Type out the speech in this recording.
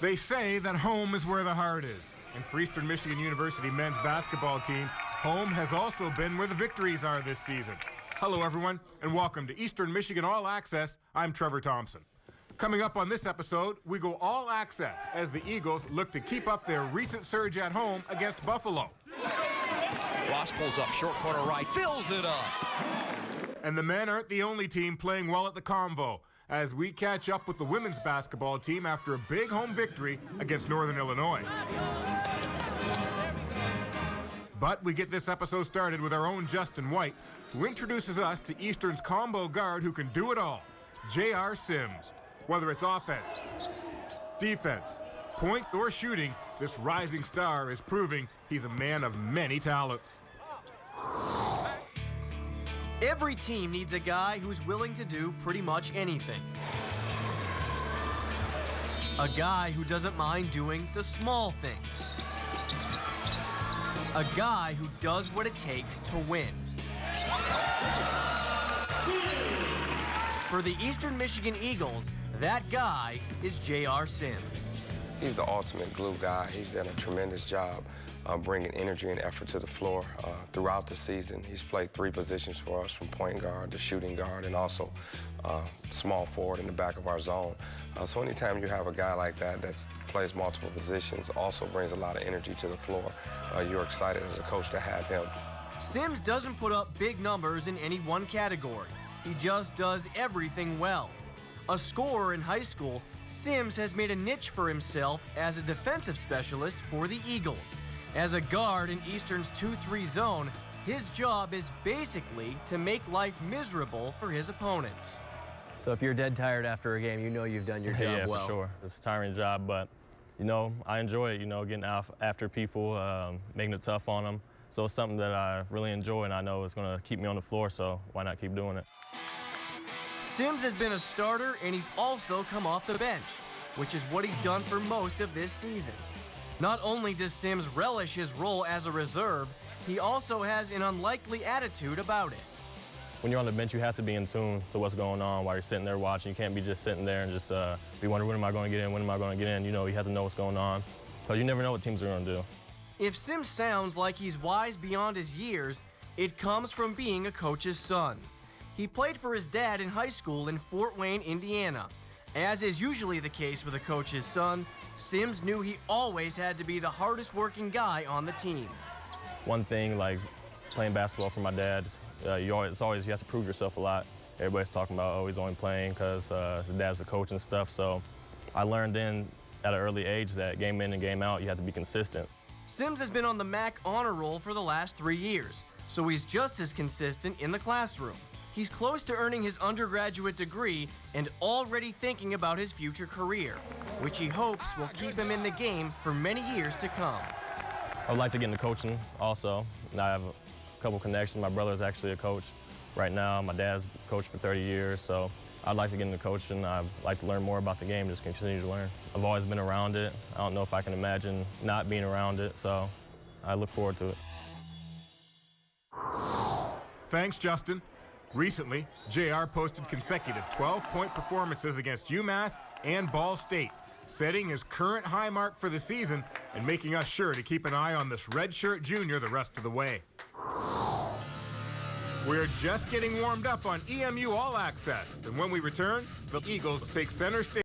They say that home is where the heart is. And for Eastern Michigan University men's basketball team, home has also been where the victories are this season. Hello, everyone, and welcome to Eastern Michigan All-Access. I'm Trevor Thompson. Coming up on this episode, we go all-access as the Eagles look to keep up their recent surge at home against Buffalo. Ross pulls up short corner right, fills it up. And the men aren't the only team playing well at the Convo as we catch up with the women's basketball team after a big home victory against Northern Illinois. But we get this episode started with our own Justin White, who introduces us to Eastern's combo guard who can do it all, J.R. Sims. Whether it's offense, defense, point, or shooting, this rising star is proving he's a man of many talents. Every team needs a guy who's willing to do pretty much anything. A guy who doesn't mind doing the small things. A guy who does what it takes to win. For the Eastern Michigan Eagles, that guy is J.R. Sims. He's the ultimate glue guy. He's done a tremendous job bringing energy and effort to the floor throughout the season. He's played 3 positions for us, from point guard to shooting guard and also small forward in the back of our zone. So anytime you have a guy like that that plays multiple positions, also brings a lot of energy to the floor, you're excited as a coach to have him. Sims doesn't put up big numbers in any one category. He just does everything well. A scorer in high school, Sims has made a niche for himself as a defensive specialist for the Eagles. As a guard in Eastern's 2-3 zone, his job is basically to make life miserable for his opponents. So if you're dead tired after a game, you know you've done your job well. Yeah, for sure. It's a tiring job, but, I enjoy it, getting out after people, making it tough on them. So it's something that I really enjoy, and I know it's going to keep me on the floor, so why not keep doing it? Sims has been a starter, and he's also come off the bench, which is what he's done for most of this season. Not only does Sims relish his role as a reserve, he also has an unlikely attitude about it. When you're on the bench, you have to be in tune to what's going on while you're sitting there watching. You can't be just sitting there and just be wondering, when am I going to get in, when am I going to get in? You have to know what's going on, because you never know what teams are going to do. If Sims sounds like he's wise beyond his years, it comes from being a coach's son. He played for his dad in high school in Fort Wayne, Indiana. As is usually the case with a coach's son, Sims knew he always had to be the hardest working guy on the team. One thing, like playing basketball for my dad, you have to prove yourself a lot. Everybody's talking about, he's only playing because his dad's a coach and stuff. So I learned at an early age that game in and game out, you have to be consistent. Sims has been on the MAC honor roll for the last 3 years, so he's just as consistent in the classroom. He's close to earning his undergraduate degree and already thinking about his future career, which he hopes will keep him in the game for many years to come. I would like to get into coaching also. I have a couple connections. My brother's actually a coach right now. My dad's coached for 30 years, so I'd like to get into coaching. I'd like to learn more about the game, just continue to learn. I've always been around it. I don't know if I can imagine not being around it, so I look forward to it. Thanks, Justin. Recently, JR posted consecutive 12-point performances against UMass and Ball State, setting his current high mark for the season and making us sure to keep an eye on this redshirt junior the rest of the way. We're just getting warmed up on EMU All-Access, and when we return, the Eagles take center stage.